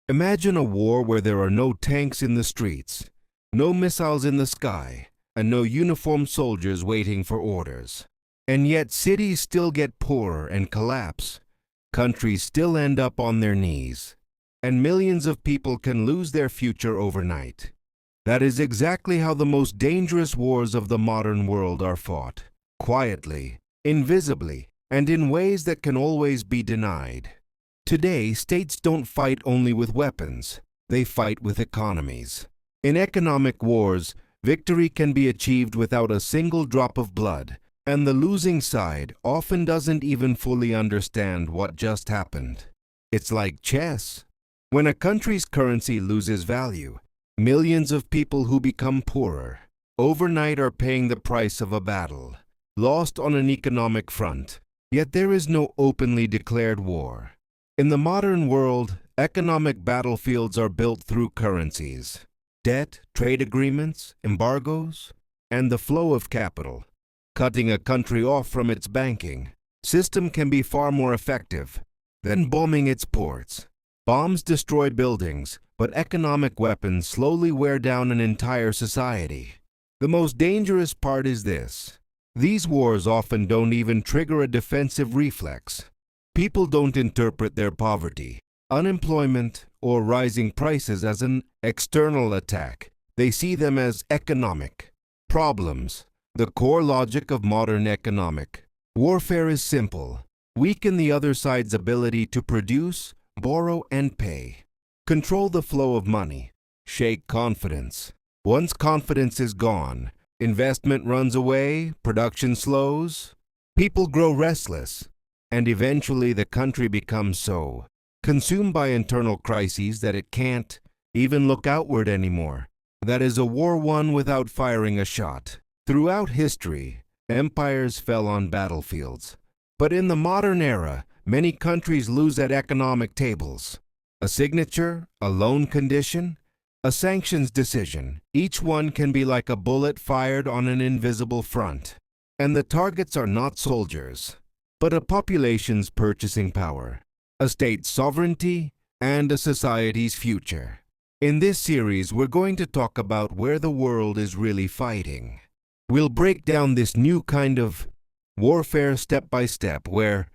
Imagine a war where there are no tanks in the streets, no missiles in the sky, and no uniformed soldiers waiting for orders. And yet cities still get poorer and collapse. Countries still end up on their knees, and millions of people can lose their future overnight. That is exactly how the most dangerous wars of the modern world are fought, quietly, invisibly, and in ways that can always be denied. Today, states don't fight only with weapons, they fight with economies. In economic wars, victory can be achieved without a single drop of blood, and the losing side often doesn't even fully understand what just happened. It's like chess. When a country's currency loses value, millions of people who become poorer overnight are paying the price of a battle, lost on an economic front. Yet there is no openly declared war. In the modern world, economic battlefields are built through currencies, debt, trade agreements, embargoes, and the flow of capital. Cutting a country off from its banking system can be far more effective than bombing its ports. Bombs destroy buildings, but economic weapons slowly wear down an entire society. The most dangerous part is this: these wars often don't even trigger a defensive reflex. People don't interpret their poverty, unemployment, or rising prices as an external attack. They see them as economic problems. The core logic of modern economic warfare is simple: weaken the other side's ability to produce, borrow, and pay. Control the flow of money. Shake confidence. Once confidence is gone, investment runs away, production slows, people grow restless, and eventually the country becomes so consumed by internal crises that it can't even look outward anymore. That is a war won without firing a shot. Throughout history, empires fell on battlefields. But in the modern era, many countries lose at economic tables. A signature, a loan condition, a sanctions decision. Each one can be like a bullet fired on an invisible front. And the targets are not soldiers, but a population's purchasing power, a state's sovereignty, and a society's future. In this series, we're going to talk about where the world is really fighting. We'll break down this new kind of warfare step by step, where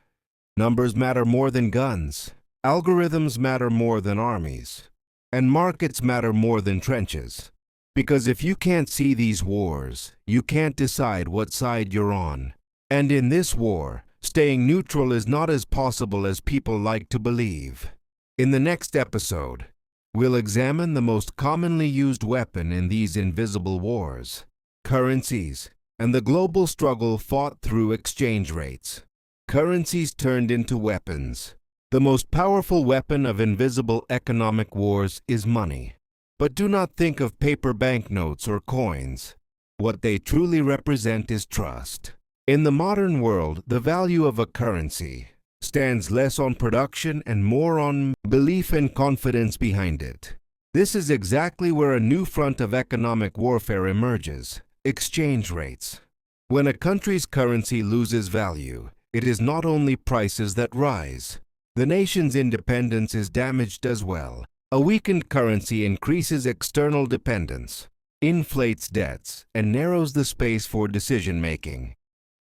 numbers matter more than guns, algorithms matter more than armies, and markets matter more than trenches. Because if you can't see these wars, you can't decide what side you're on. And in this war, staying neutral is not as possible as people like to believe. In the next episode, we'll examine the most commonly used weapon in these invisible wars: currencies, and the global struggle fought through exchange rates. Currencies turned into weapons. The most powerful weapon of invisible economic wars is money. But do not think of paper banknotes or coins. What they truly represent is trust. In the modern world, the value of a currency stands less on production and more on belief and confidence behind it. This is exactly where a new front of economic warfare emerges: exchange rates. When a country's currency loses value, it is not only prices that rise. The nation's independence is damaged as well. A weakened currency increases external dependence, inflates debts, and narrows the space for decision-making.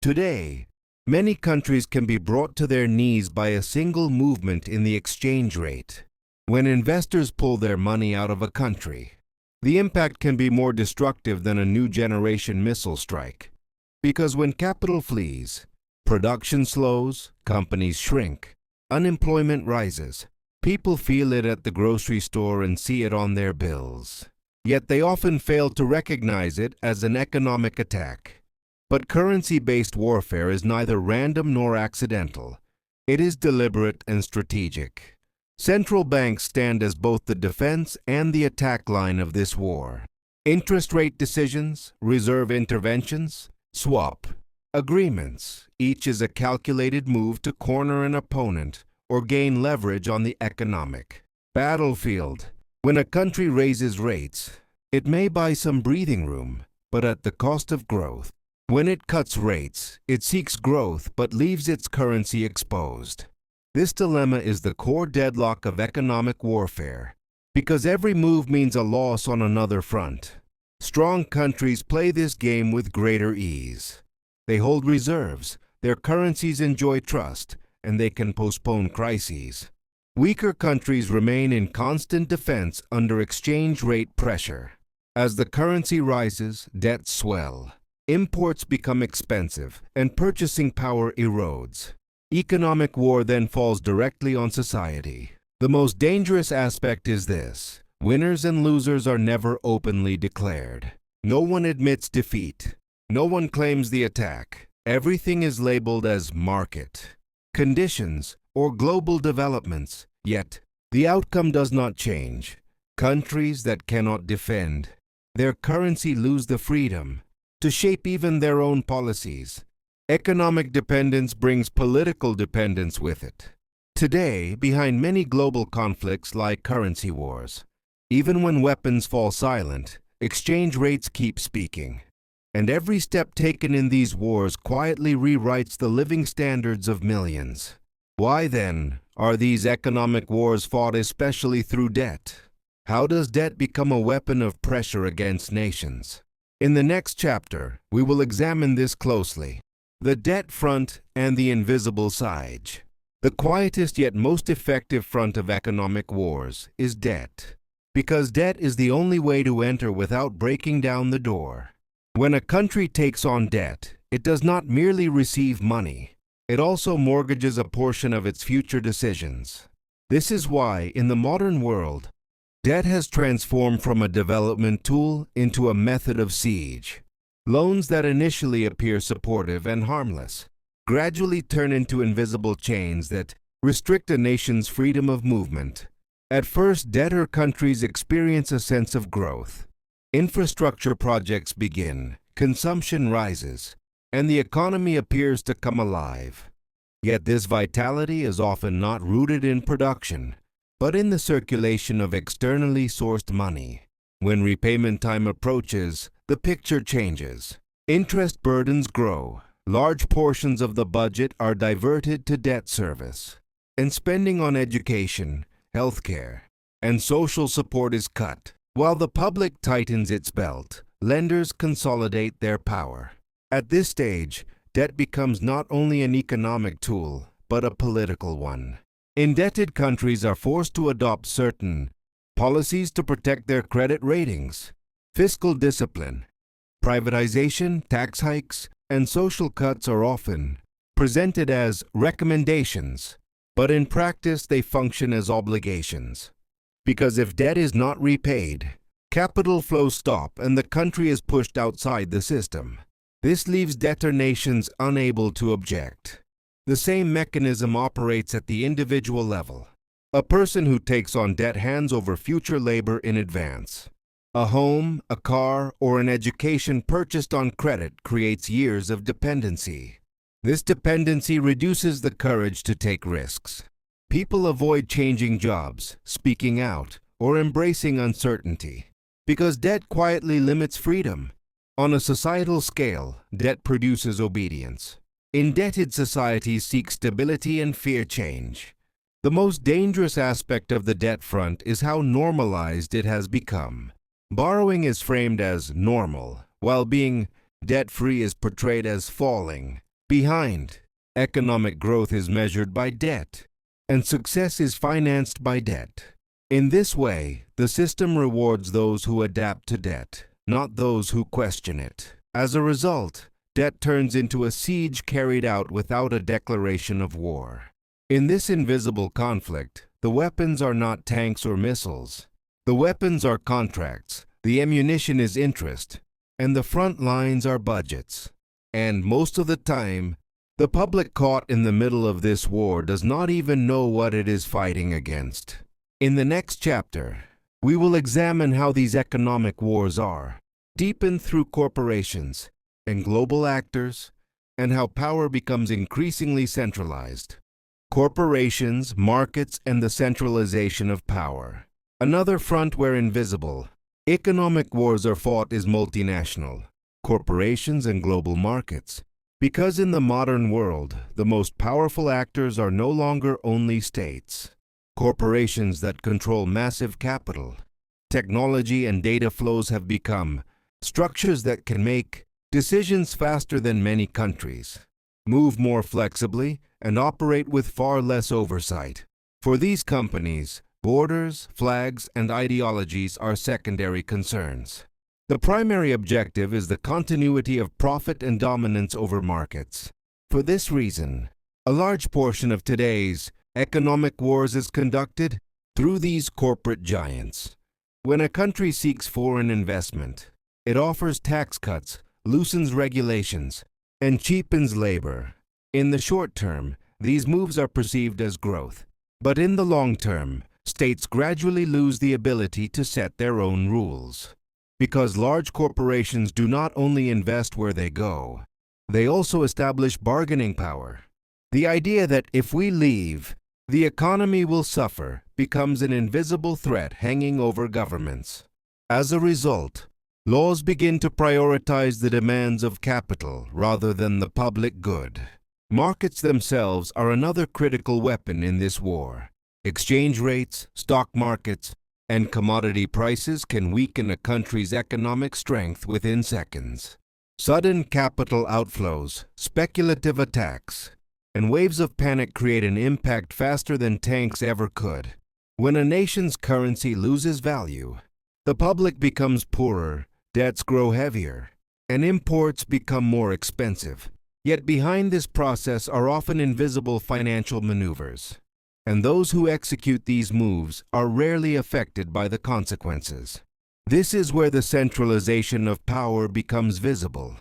Today, many countries can be brought to their knees by a single movement in the exchange rate. When investors pull their money out of a country, the impact can be more destructive than a new generation missile strike. Because when capital flees, production slows, companies shrink, unemployment rises. People feel it at the grocery store and see it on their bills. Yet they often fail to recognize it as an economic attack. But currency-based warfare is neither random nor accidental. It is deliberate and strategic. Central banks stand as both the defense and the attack line of this war. Interest rate decisions, reserve interventions, swap agreements. Each is a calculated move to corner an opponent or gain leverage on the economic battlefield. When a country raises rates, it may buy some breathing room, but at the cost of growth. When it cuts rates, it seeks growth but leaves its currency exposed. This dilemma is the core deadlock of economic warfare. because every move means a loss on another front. Strong countries play this game with greater ease. They hold reserves, their currencies enjoy trust, and they can postpone crises. Weaker countries remain in constant defense under exchange rate pressure. As the currency rises, debts swell. Imports become expensive, and purchasing power erodes. Economic war then falls directly on society. The most dangerous aspect is this: winners and losers are never openly declared. No one admits defeat. No one claims the attack. Everything is labeled as market, conditions, or global developments, yet the outcome does not change. Countries that cannot defend their currency lose the freedom to shape even their own policies. Economic dependence brings political dependence with it. Today, behind many global conflicts lie currency wars. Even when weapons fall silent, exchange rates keep speaking. And every step taken in these wars quietly rewrites the living standards of millions. Why then are these economic wars fought especially through debt? How does debt become a weapon of pressure against nations? In the next chapter, we will examine this closely. The debt front and the invisible side. The quietest yet most effective front of economic wars is debt, because debt is the only way to enter without breaking down the door. When a country takes on debt, it does not merely receive money. It also mortgages a portion of its future decisions. This is why, in the modern world, debt has transformed from a development tool into a method of siege. Loans that initially appear supportive and harmless gradually turn into invisible chains that restrict a nation's freedom of movement. At first, debtor countries experience a sense of growth. Infrastructure projects begin, consumption rises, and the economy appears to come alive. Yet this vitality is often not rooted in production, but in the circulation of externally sourced money. When repayment time approaches, the picture changes. Interest burdens grow. Large portions of the budget are diverted to debt service, and spending on education, healthcare, and social support is cut. While the public tightens its belt, lenders consolidate their power. At this stage, debt becomes not only an economic tool, but a political one. Indebted countries are forced to adopt certain policies to protect their credit ratings. Fiscal discipline, privatization, tax hikes, and social cuts are often presented as recommendations, but in practice they function as obligations. Because if debt is not repaid, capital flows stop and the country is pushed outside the system. This leaves debtor nations unable to object. The same mechanism operates at the individual level. A person who takes on debt hands over future labor in advance. A home, a car, or an education purchased on credit creates years of dependency. This dependency reduces the courage to take risks. People avoid changing jobs, speaking out, or embracing uncertainty, because debt quietly limits freedom. On a societal scale, debt produces obedience. Indebted societies seek stability and fear change. The most dangerous aspect of the debt front is how normalized it has become. Borrowing is framed as normal, while being debt-free is portrayed as falling behind. Economic growth is measured by debt, and success is financed by debt. In this way, the system rewards those who adapt to debt, not those who question it. As a result, debt turns into a siege carried out without a declaration of war. In this invisible conflict, the weapons are not tanks or missiles. The weapons are contracts, the ammunition is interest, and the front lines are budgets. And most of the time, the public caught in the middle of this war does not even know what it is fighting against. In the next chapter, we will examine how these economic wars are deepened through corporations and global actors, and how power becomes increasingly centralized. Corporations, markets, and the centralization of power. Another front where invisible economic wars are fought is multinational, corporations and global markets. Because in the modern world, the most powerful actors are no longer only states. corporations that control massive capital, technology, and data flows have become structures that can make decisions faster than many countries, move more flexibly, and operate with far less oversight. For these companies, borders, flags, and ideologies are secondary concerns. The primary objective is the continuity of profit and dominance over markets. For this reason, a large portion of today's economic wars is conducted through these corporate giants. When a country seeks foreign investment, it offers tax cuts, loosens regulations, and cheapens labor. In the short term, these moves are perceived as growth. But in the long term, states gradually lose the ability to set their own rules. Because large corporations do not only invest where they go, they also establish bargaining power. The idea that if we leave, the economy will suffer becomes an invisible threat hanging over governments. As a result, laws begin to prioritize the demands of capital rather than the public good. Markets themselves are another critical weapon in this war. Exchange rates, stock markets, and commodity prices can weaken a country's economic strength within seconds. Sudden capital outflows, speculative attacks, and waves of panic create an impact faster than tanks ever could. When a nation's currency loses value, the public becomes poorer, debts grow heavier, and imports become more expensive. Yet behind this process are often invisible financial maneuvers, and those who execute these moves are rarely affected by the consequences. This is where the centralization of power becomes visible.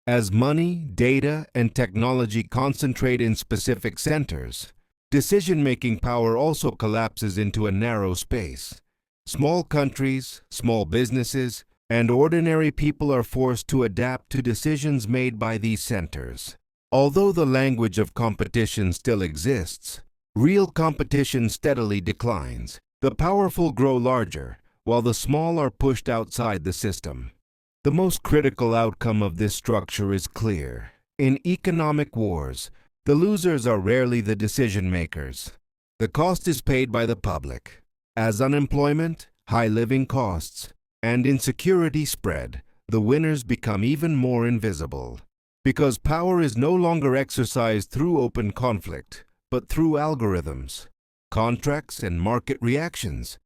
As money, data, and technology concentrate in specific centers, decision-making power also collapses into a narrow space. Small countries, small businesses, and ordinary people are forced to adapt to decisions made by these centers. Although the language of competition still exists, real competition steadily declines. The powerful grow larger, while the small are pushed outside the system. The most critical outcome of this structure is clear. In economic wars, the losers are rarely the decision makers. The cost is paid by the public. As unemployment, high living costs, and insecurity spread, the winners become even more invisible. Because power is no longer exercised through open conflict, but through algorithms, contracts, and market reactions.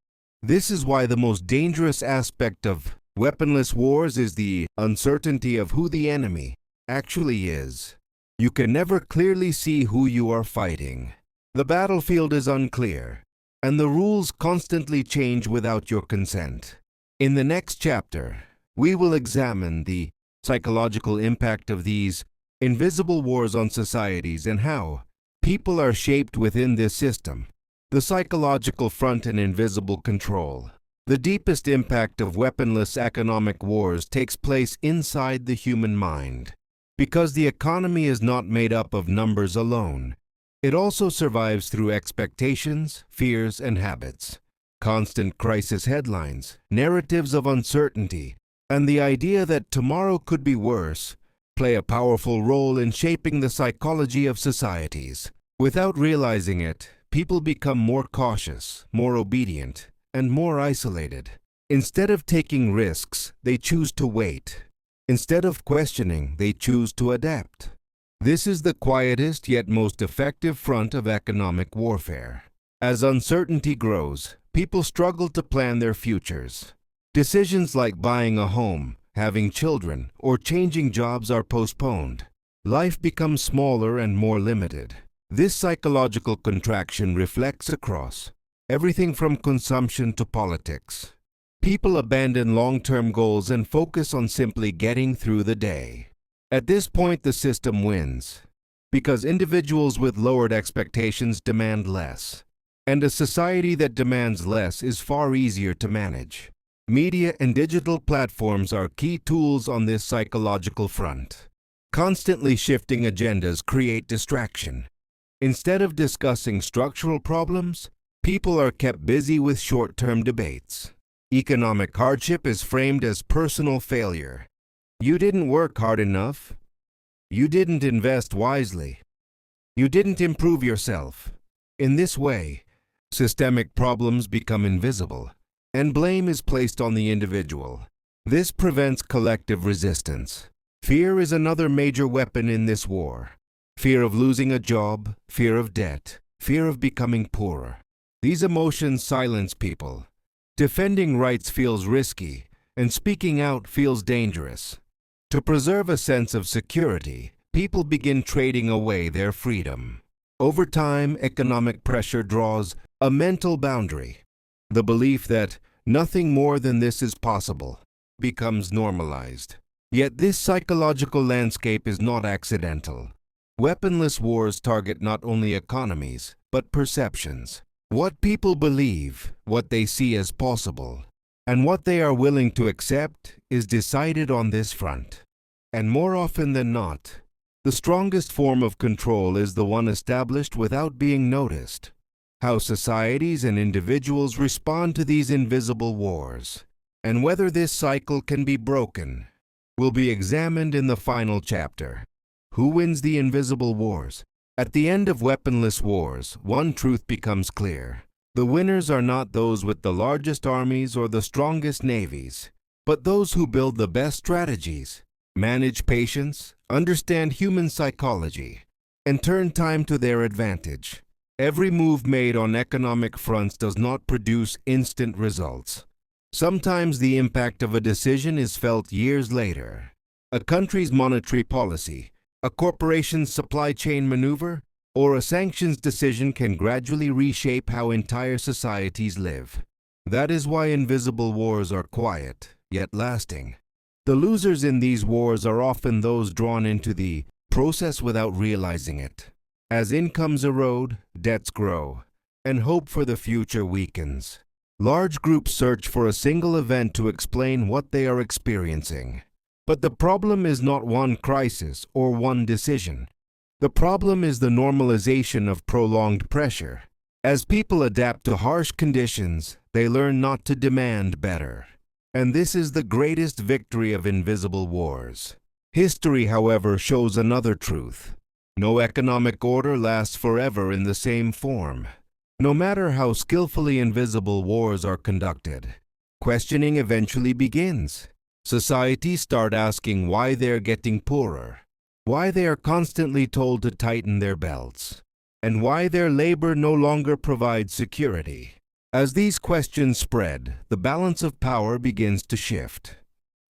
This is why the most dangerous aspect of weaponless wars is the uncertainty of who the enemy actually is. You can never clearly see who you are fighting. The battlefield is unclear, and the rules constantly change without your consent. In the next chapter, we will examine the psychological impact of these invisible wars on societies and how people are shaped within this system. The psychological front and invisible control. The deepest impact of weaponless economic wars takes place inside the human mind. Because the economy is not made up of numbers alone, it also survives through expectations, fears, and habits. Constant crisis headlines, narratives of uncertainty, and the idea that tomorrow could be worse play a powerful role in shaping the psychology of societies. Without realizing it, people become more cautious, more obedient, and more isolated. Instead of taking risks, they choose to wait. Instead of questioning, they choose to adapt. This is the quietest yet most effective front of economic warfare. As uncertainty grows, people struggle to plan their futures. Decisions like buying a home, having children, or changing jobs are postponed. Life becomes smaller and more limited. This psychological contraction reflects across everything from consumption to politics. People abandon long-term goals and focus on simply getting through the day. At this point, the system wins, because individuals with lowered expectations demand less, and a society that demands less is far easier to manage. Media and digital platforms are key tools on this psychological front. Constantly shifting agendas create distraction. Instead of discussing structural problems, people are kept busy with short-term debates. Economic hardship is framed as personal failure. You didn't work hard enough. You didn't invest wisely. You didn't improve yourself. In this way, Systemic problems become invisible, and blame is placed on the individual. This prevents collective resistance. Fear is another major weapon in this war. Fear of losing a job, fear of debt, fear of becoming poorer. These emotions silence people. Defending rights feels risky, and speaking out feels dangerous. To preserve a sense of security, people begin trading away their freedom. Over time, economic pressure draws a mental boundary. The belief that nothing more than this is possible becomes normalized. Yet this psychological landscape is not accidental. Weaponless wars target not only economies, but perceptions. What people believe, what they see as possible, and what they are willing to accept is decided on this front. And more often than not, the strongest form of control is the one established without being noticed. How societies and individuals respond to these invisible wars, and whether this cycle can be broken, will be examined in the final chapter. Who wins the invisible wars? At the end of weaponless wars, one truth becomes clear. The winners are not those with the largest armies or the strongest navies, but those who build the best strategies, manage patience, understand human psychology, and turn time to their advantage. Every move made on economic fronts does not produce instant results. Sometimes the impact of a decision is felt years later. A country's monetary policy, a corporation's supply chain maneuver, or a sanctions decision can gradually reshape how entire societies live. That is why invisible wars are quiet, yet lasting. The losers in these wars are often those drawn into the process without realizing it. As incomes erode, debts grow, and hope for the future weakens. Large groups search for a single event to explain what they are experiencing. But the problem is not one crisis or one decision. The problem is the normalization of prolonged pressure. As people adapt to harsh conditions, they learn not to demand better. And this is the greatest victory of invisible wars. History, however, shows another truth. No economic order lasts forever in the same form. No matter how skillfully invisible wars are conducted, questioning eventually begins. Societies start asking why they are getting poorer, why they are constantly told to tighten their belts, and why their labor no longer provides security. As these questions spread, the balance of power begins to shift.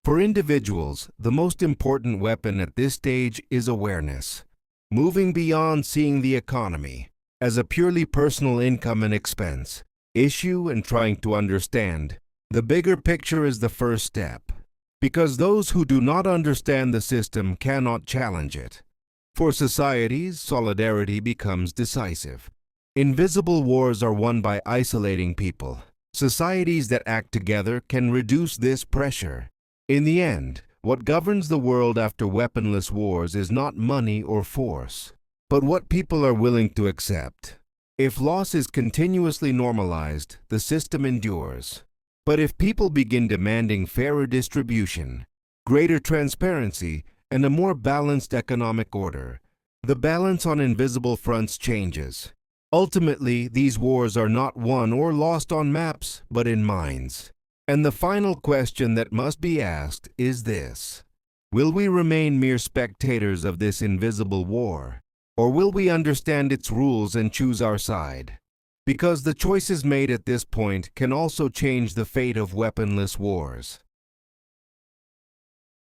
For individuals, the most important weapon at this stage is awareness, moving beyond seeing the economy as a purely personal income and expense issue and trying to understand the bigger picture is the first step. Because those who do not understand the system cannot challenge it. For societies, solidarity becomes decisive. Invisible wars are won by isolating people. Societies that act together can reduce this pressure. In the end, what governs the world after weaponless wars is not money or force, but what people are willing to accept. If loss is continuously normalized, the system endures. But if people begin demanding fairer distribution, greater transparency, and a more balanced economic order, the balance on invisible fronts changes. Ultimately, these wars are not won or lost on maps, but in minds. And the final question that must be asked is this: will we remain mere spectators of this invisible war, or will we understand its rules and choose our side? Because the choices made at this point can also change the fate of weaponless wars.